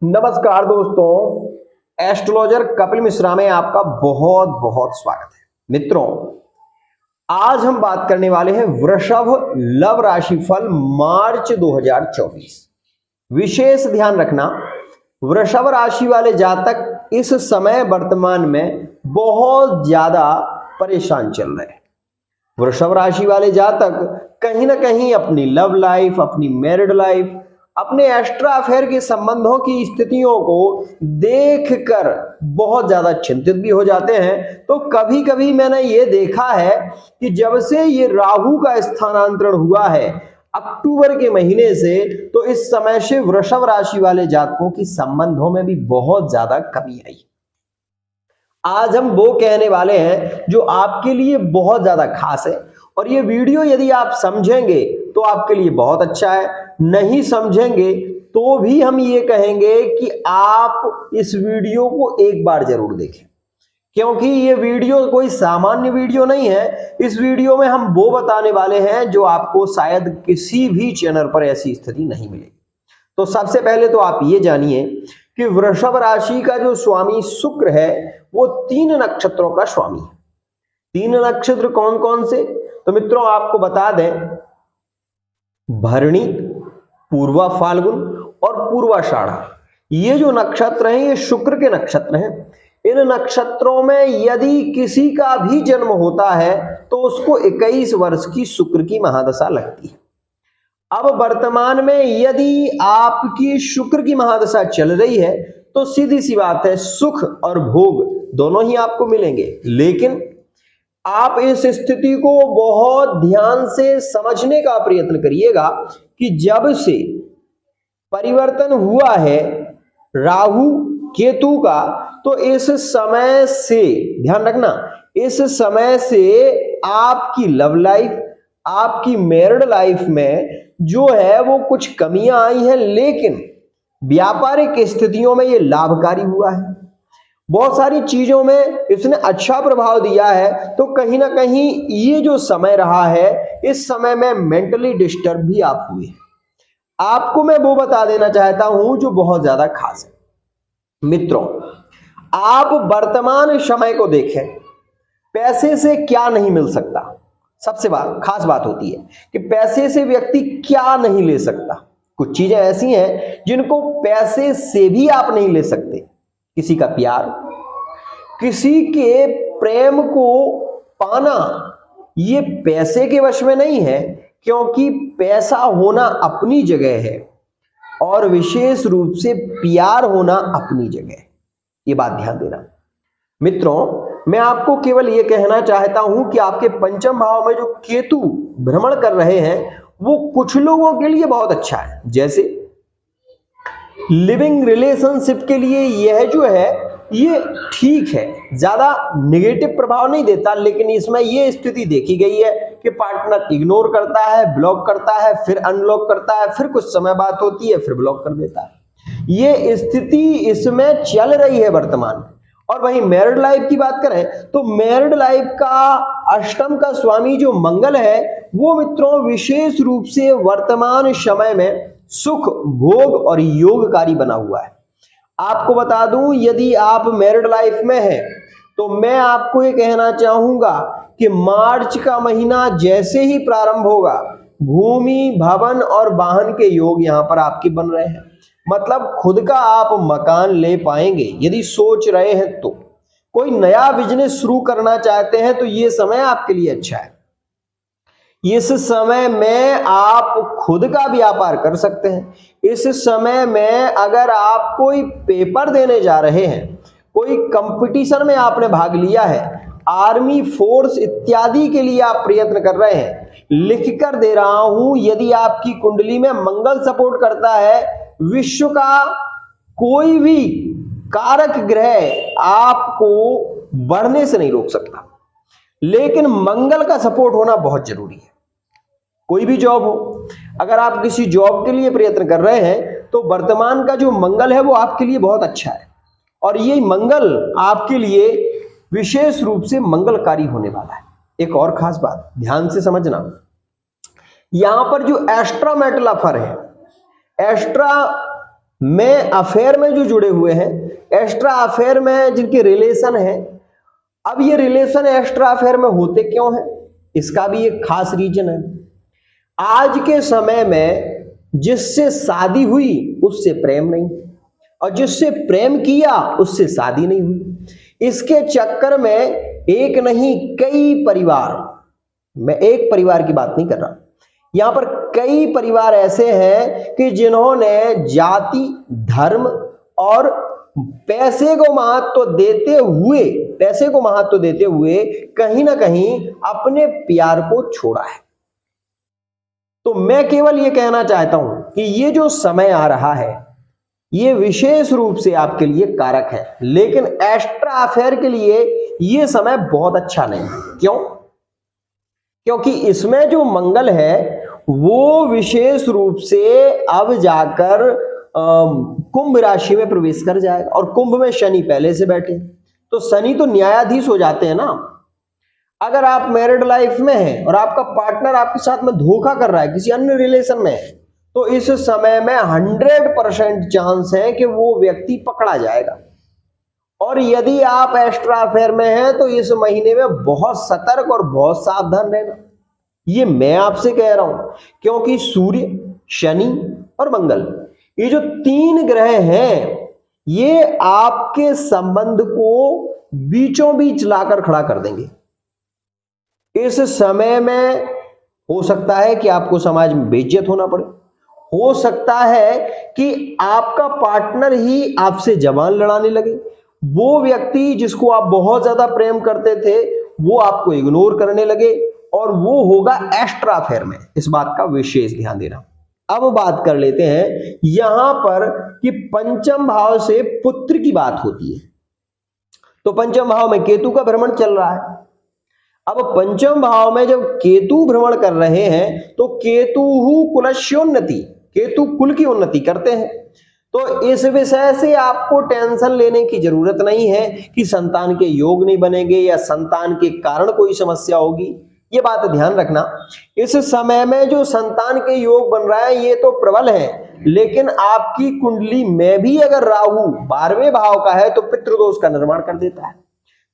नमस्कार दोस्तों, एस्ट्रोलॉजर कपिल मिश्रा में आपका बहुत बहुत स्वागत है। मित्रों, आज हम बात करने वाले हैं वृषभ लव राशि फल मार्च 2024। विशेष ध्यान रखना, वृषभ राशि वाले जातक इस समय वर्तमान में बहुत ज्यादा परेशान चल रहे हैं। वृषभ राशि वाले जातक कहीं ना कहीं अपनी लव लाइफ, अपनी मैरिड लाइफ, अपने एक्स्ट्रा अफेयर के संबंधों की स्थितियों को देखकर बहुत ज्यादा चिंतित भी हो जाते हैं। तो कभी कभी मैंने ये देखा है कि जब से ये राहु का स्थानांतरण हुआ है अक्टूबर के महीने से, तो इस समय से वृषभ राशि वाले जातकों की संबंधों में भी बहुत ज्यादा कमी आई। आज हम वो कहने वाले हैं जो आपके लिए बहुत ज्यादा खास है, और ये वीडियो यदि आप समझेंगे तो आपके लिए बहुत अच्छा है, नहीं समझेंगे तो भी हम ये कहेंगे कि आप इस वीडियो को एक बार जरूर देखें, क्योंकि ये वीडियो कोई सामान्य वीडियो नहीं है। इस वीडियो में हम वो बताने वाले हैं जो आपको शायद किसी भी चैनल पर ऐसी स्थिति नहीं मिलेगी। तो सबसे पहले तो आप ये जानिए कि वृषभ राशि का जो स्वामी शुक्र है वो 3 नक्षत्रों का स्वामी है। 3 नक्षत्र कौन कौन से? तो मित्रों आपको बता दें, भरणी, पूर्वा फाल्गुन और पूर्वाषाढ़, ये जो नक्षत्र हैं ये शुक्र के नक्षत्र हैं। इन नक्षत्रों में यदि किसी का भी जन्म होता है तो उसको 21 वर्ष की शुक्र की महादशा लगती है। अब वर्तमान में यदि आपकी शुक्र की महादशा चल रही है तो सीधी सी बात है, सुख और भोग दोनों ही आपको मिलेंगे। लेकिन आप इस स्थिति को बहुत ध्यान से समझने का प्रयत्न करिएगा कि जब से परिवर्तन हुआ है राहु केतु का, तो इस समय से ध्यान रखना, इस समय से आपकी लव लाइफ, आपकी मैरिड लाइफ में जो है वो कुछ कमियां आई हैं, लेकिन व्यापारिक स्थितियों में ये लाभकारी हुआ है। बहुत सारी चीजों में इसने अच्छा प्रभाव दिया है। तो कहीं ना कहीं ये जो समय रहा है, इस समय में मेंटली डिस्टर्ब भी आप हुए। आपको मैं वो बता देना चाहता हूं जो बहुत ज्यादा खास है। मित्रों, आप वर्तमान समय को देखें, पैसे से क्या नहीं मिल सकता। सबसे खास बात होती है कि पैसे से व्यक्ति क्या नहीं ले सकता। कुछ चीजें ऐसी हैं जिनको पैसे से भी आप नहीं ले सकते। किसी का प्यार, किसी के प्रेम को पाना, ये पैसे के वश में नहीं है, क्योंकि पैसा होना अपनी जगह है और विशेष रूप से प्यार होना अपनी जगह है। ये बात ध्यान देना। मित्रों, मैं आपको केवल ये कहना चाहता हूं कि आपके पंचम भाव में जो केतु भ्रमण कर रहे हैं वो कुछ लोगों के लिए बहुत अच्छा है। जैसे लिविंग रिलेशनशिप के लिए यह जो है ये ठीक है, ज्यादा नेगेटिव प्रभाव नहीं देता। लेकिन इसमें ये स्थिति देखी गई है कि पार्टनर इग्नोर करता है, ब्लॉक करता है, फिर अनब्लॉक करता है, फिर कुछ समय बात होती है फिर ब्लॉक कर देता है। ये स्थिति इसमें चल रही है वर्तमान में। और वहीं मैरिड लाइफ की बात करें तो मैरिड लाइफ का अष्टम का स्वामी जो मंगल है वो मित्रों विशेष रूप से वर्तमान समय में सुख, भोग और योगकारी बना हुआ है। आपको बता दूं, यदि आप मैरिड लाइफ में हैं तो मैं आपको ये कहना चाहूंगा कि मार्च का महीना जैसे ही प्रारंभ होगा, भूमि, भवन और वाहन के योग यहां पर आपके बन रहे हैं। मतलब खुद का आप मकान ले पाएंगे यदि सोच रहे हैं तो। कोई नया बिजनेस शुरू करना चाहते हैं तो ये समय आपके लिए अच्छा है। इस समय में आप खुद का व्यापार कर सकते हैं। इस समय में अगर आप कोई पेपर देने जा रहे हैं, कोई कंपटीशन में आपने भाग लिया है, आर्मी, फोर्स इत्यादि के लिए आप प्रयत्न कर रहे हैं, लिख कर दे रहा हूं, यदि आपकी कुंडली में मंगल सपोर्ट करता है, विश्व का कोई भी कारक ग्रह आपको बढ़ने से नहीं रोक सकता। लेकिन मंगल का सपोर्ट होना बहुत जरूरी है। कोई भी जॉब हो, अगर आप किसी जॉब के लिए प्रयत्न कर रहे हैं तो वर्तमान का जो मंगल है वो आपके लिए बहुत अच्छा है, और ये मंगल आपके लिए विशेष रूप से मंगलकारी होने वाला है। एक और खास बात ध्यान से समझना, यहां पर जो एस्ट्रा मेटल अफर है, एस्ट्रा में अफेयर में जो जुड़े हुए हैं, एक्स्ट्रा अफेयर में जिनके रिलेशन है। अब ये रिलेशन एक्स्ट्रा अफेयर में होते क्यों है, इसका भी एक खास रीजन है। आज के समय में जिससे शादी हुई उससे प्रेम नहीं, और जिससे प्रेम किया उससे शादी नहीं हुई। इसके चक्कर में एक नहीं कई परिवार, मैं एक परिवार की बात नहीं कर रहा, यहां पर कई परिवार ऐसे हैं कि जिन्होंने जाति, धर्म और पैसे को महत्व देते हुए कहीं ना कहीं अपने प्यार को छोड़ा है। तो मैं केवल ये कहना चाहता हूं कि ये जो समय आ रहा है ये विशेष रूप से आपके लिए कारक है, लेकिन एक्स्ट्रा अफेयर के लिए ये समय बहुत अच्छा नहीं है। क्यों? क्योंकि इसमें जो मंगल है वो विशेष रूप से अब जाकर कुंभ राशि में प्रवेश कर जाएगा, और कुंभ में शनि पहले से बैठे, तो शनि तो न्यायाधीश हो जाते हैं ना। अगर आप मैरिड लाइफ में हैं और आपका पार्टनर आपके साथ में धोखा कर रहा है, किसी अन्य रिलेशन में है, तो इस समय में 100% चांस है कि वो व्यक्ति पकड़ा जाएगा। और यदि आप एक्स्ट्रा अफेयर में हैं तो इस महीने में बहुत सतर्क और बहुत सावधान रहना, ये मैं आपसे कह रहा हूं। क्योंकि सूर्य, शनि और मंगल, ये जो 3 ग्रह हैं ये आपके संबंध को बीचों बीच लाकर खड़ा कर देंगे। इस समय में हो सकता है कि आपको समाज में बेइज्जत होना पड़े, हो सकता है कि आपका पार्टनर ही आपसे जबान लड़ाने लगे, वो व्यक्ति जिसको आप बहुत ज्यादा प्रेम करते थे वो आपको इग्नोर करने लगे, और वो होगा एक्स्ट्रा अफेयर में। इस बात का विशेष ध्यान देना। अब बात कर लेते हैं यहां पर कि पंचम भाव से पुत्र की बात होती है, तो पंचम भाव में केतु का भ्रमण चल रहा है। अब पंचम भाव में जब केतु भ्रमण कर रहे हैं तो केतु कुलस्योन्नति, केतु कुल की उन्नति करते हैं। तो इस विषय से आपको टेंशन लेने की जरूरत नहीं है कि संतान के योग नहीं बनेंगे या संतान के कारण कोई समस्या होगी। ये बात ध्यान रखना, इस समय में जो संतान के योग बन रहा है ये तो प्रबल है, लेकिन आपकी कुंडली में भी अगर राहु 12वें भाव का है तो पितृदोष का निर्माण कर देता है।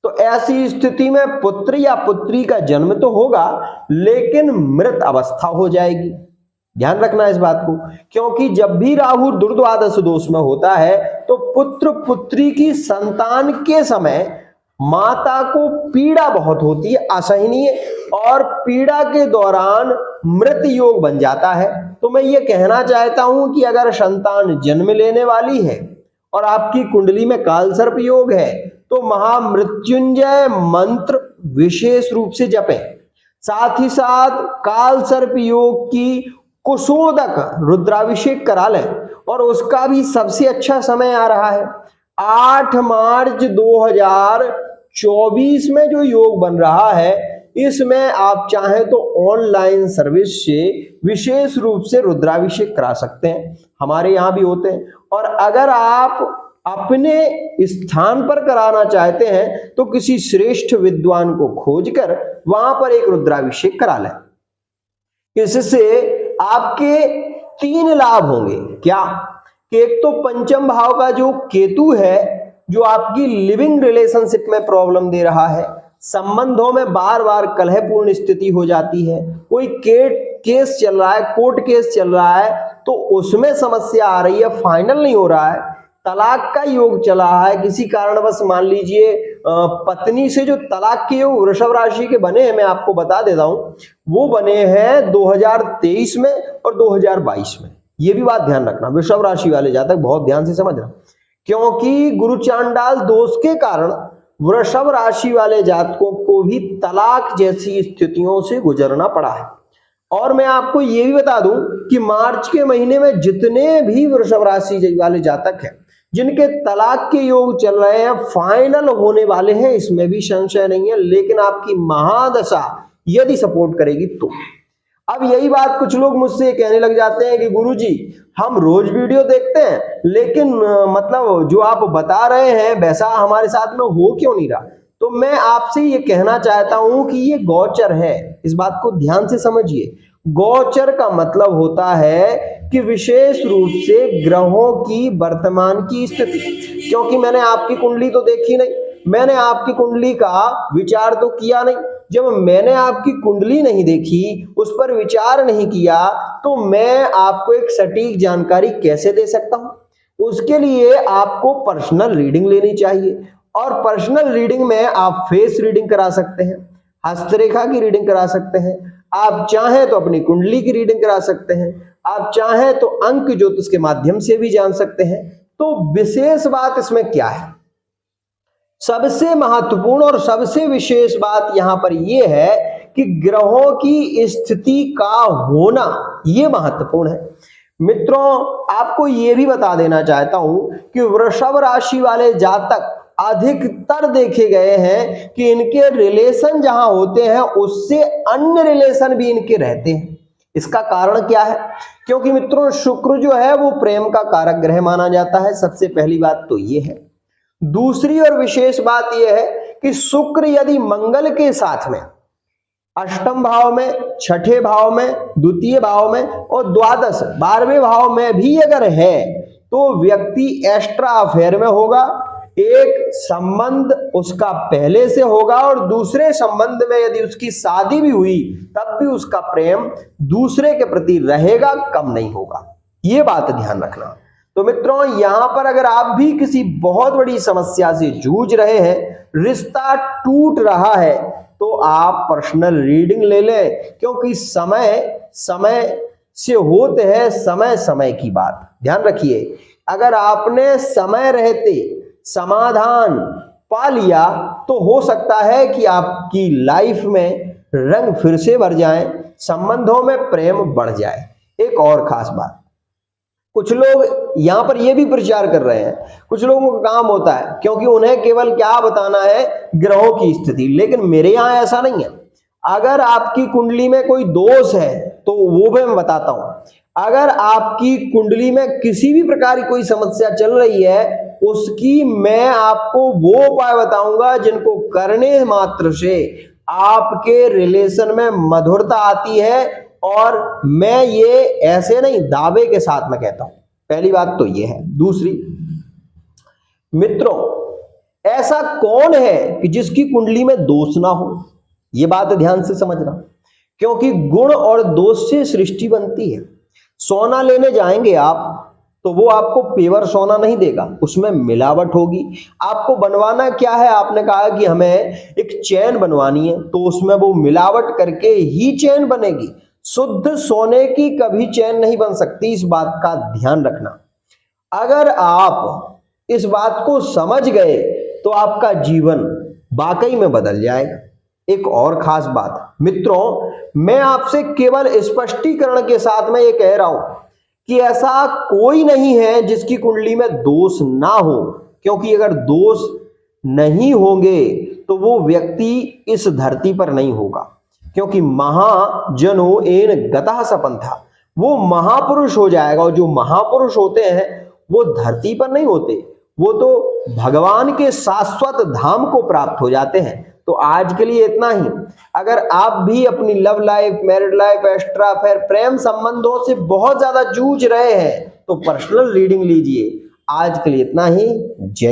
तो ऐसी स्थिति में पुत्र या पुत्री का जन्म तो होगा लेकिन मृत अवस्था हो जाएगी। ध्यान रखना इस बात को, क्योंकि जब भी राहु दुर्द्वादश दोष में होता है तो पुत्र पुत्री की संतान के समय माता को पीड़ा बहुत होती है, असहनीय, और पीड़ा के दौरान मृत योग बन जाता है। तो मैं ये कहना चाहता हूं कि अगर संतान जन्म लेने वाली है और आपकी कुंडली में कालसर्प योग है तो महामृत्युंजय मंत्र विशेष रूप से जपें। साथ ही साथ कालसर्प योग की कुशोदक रुद्राभिषेक करा लें, और उसका भी सबसे अच्छा समय आ रहा है 8 मार्च 2024 में जो योग बन रहा है, इसमें आप चाहें तो ऑनलाइन सर्विस से विशेष रूप से रुद्राभिषेक करा सकते हैं, हमारे यहाँ भी होते हैं। और अगर आप अपने स्थान पर कराना चाहते हैं तो किसी श्रेष्ठ विद्वान को खोजकर वहां पर एक रुद्राभिषेक करा लें। इससे आपके 3 लाभ होंगे। क्या? कि एक तो पंचम भाव का जो केतु है जो आपकी लिविंग रिलेशनशिप में प्रॉब्लम दे रहा है, संबंधों में बार बार कलहपूर्ण स्थिति हो जाती है, कोई केस चल रहा है, कोर्ट केस चल रहा है तो उसमें समस्या आ रही है, फाइनल नहीं हो रहा है, तलाक का योग चला है, किसी कारणवश मान लीजिए पत्नी से जो तलाक के योग वृषभ राशि के बने हैं, मैं आपको बता देता हूं, वो बने हैं 2023 में और 2022 में। ये भी बात ध्यान रखना, वृषभ राशि वाले जातक बहुत ध्यान से समझना, क्योंकि गुरु चांडाल दोष के कारण वृषभ राशि वाले जातकों को भी तलाक जैसी स्थितियों से गुजरना पड़ा है। और मैं आपको ये भी बता दूं कि मार्च के महीने में जितने भी वृषभ राशि वाले जातक हैं जिनके तलाक के योग चल रहे हैं, फाइनल होने वाले हैं, इसमें भी संशय नहीं है, लेकिन आपकी महादशा यदि सपोर्ट करेगी तो। अब यही बात कुछ लोग मुझसे कहने लग जाते हैं कि गुरुजी हम रोज वीडियो देखते हैं लेकिन मतलब जो आप बता रहे हैं वैसा हमारे साथ में हो क्यों नहीं रहा। तो मैं आपसे ये कहना चाहता हूं कि ये गोचर है, इस बात को ध्यान से समझिए। गोचर का मतलब होता है कि विशेष रूप से ग्रहों की वर्तमान की स्थिति। क्योंकि मैंने आपकी कुंडली तो देखी नहीं, मैंने आपकी कुंडली का विचार तो किया नहीं। जब मैंने आपकी कुंडली नहीं देखी, उस पर विचार नहीं किया, तो मैं आपको एक सटीक जानकारी कैसे दे सकता हूं? उसके लिए आपको पर्सनल रीडिंग लेनी चाहिए, और पर्सनल रीडिंग में आप फेस रीडिंग करा सकते हैं, हस्तरेखा की रीडिंग करा सकते हैं, आप चाहें तो अपनी कुंडली की रीडिंग करा सकते हैं, आप चाहें तो अंक ज्योतिष के माध्यम से भी जान सकते हैं। तो विशेष बात इसमें क्या है? सबसे महत्वपूर्ण और सबसे विशेष बात यहां पर यह है कि ग्रहों की स्थिति का होना, यह महत्वपूर्ण है। मित्रों, आपको यह भी बता देना चाहता हूं कि वृषभ राशि वाले जातक अधिकतर देखे गए हैं कि इनके रिलेशन जहां होते हैं उससे अन्य रिलेशन भी इनके रहते हैं। इसका कारण क्या है? क्योंकि मित्रों, शुक्र जो है वो प्रेम का कारक ग्रह माना जाता है। सबसे पहली बात तो ये है। दूसरी और विशेष बात यह है कि शुक्र यदि मंगल के साथ में अष्टम भाव में, छठे भाव में, द्वितीय भाव में और द्वादश 12वें भाव में भी अगर है तो व्यक्ति एक्स्ट्रा अफेयर में होगा। एक संबंध उसका पहले से होगा और दूसरे संबंध में यदि उसकी शादी भी हुई तब भी उसका प्रेम दूसरे के प्रति रहेगा, कम नहीं होगा। ये बात ध्यान रखना। तो मित्रों, यहां पर अगर आप भी किसी बहुत बड़ी समस्या से जूझ रहे हैं, रिश्ता टूट रहा है, तो आप पर्सनल रीडिंग ले लें, क्योंकि समय समय से होते हैं, समय समय की बात ध्यान रखिए। अगर आपने समय रहते समाधान पा लिया तो हो सकता है कि आपकी लाइफ में रंग फिर से भर जाए, संबंधों में प्रेम बढ़ जाए। एक और खास बात, कुछ लोग यहां पर यह भी प्रचार कर रहे हैं, कुछ लोगों का काम होता है क्योंकि उन्हें केवल क्या बताना है, ग्रहों की स्थिति। लेकिन मेरे यहां ऐसा नहीं है। अगर आपकी कुंडली में कोई दोष है तो वो भी मैं बताता हूं। अगर आपकी कुंडली में किसी भी प्रकार की कोई समस्या चल रही है, उसकी मैं आपको वो उपाय बताऊंगा जिनको करने मात्र से आपके रिलेशन में मधुरता आती है। और मैं ये ऐसे नहीं, दावे के साथ में कहता हूं। पहली बात तो ये है। दूसरी, मित्रों, ऐसा कौन है कि जिसकी कुंडली में दोष ना हो? ये बात ध्यान से समझना, क्योंकि गुण और दोष से सृष्टि बनती है। सोना लेने जाएंगे आप तो वो आपको पेवर सोना नहीं देगा, उसमें मिलावट होगी। आपको बनवाना क्या है? आपने कहा कि हमें एक चैन बनवानी है, तो उसमें वो मिलावट करके ही चैन बनेगी। शुद्ध सोने की कभी चैन नहीं बन सकती, इस बात का ध्यान रखना। अगर आप इस बात को समझ गए तो आपका जीवन वाकई में बदल जाएगा। एक और खास बात मित्रों, मैं आपसे केवल स्पष्टीकरण के साथ में ये कह रहा हूं कि ऐसा कोई नहीं है जिसकी कुंडली में दोष ना हो, क्योंकि अगर दोष नहीं होंगे तो वो व्यक्ति इस धरती पर नहीं होगा। क्योंकि महाजनो एन गतः सपंथा, वो महापुरुष हो जाएगा। और जो महापुरुष होते हैं वो धरती पर नहीं होते, वो तो भगवान के शाश्वत धाम को प्राप्त हो जाते हैं। तो आज के लिए इतना ही। अगर आप भी अपनी love life, married life, extra affair, प्रेम संबंधों से बहुत ज्यादा जूझ रहे हैं तो पर्सनल रीडिंग लीजिए। आज के लिए इतना ही। जय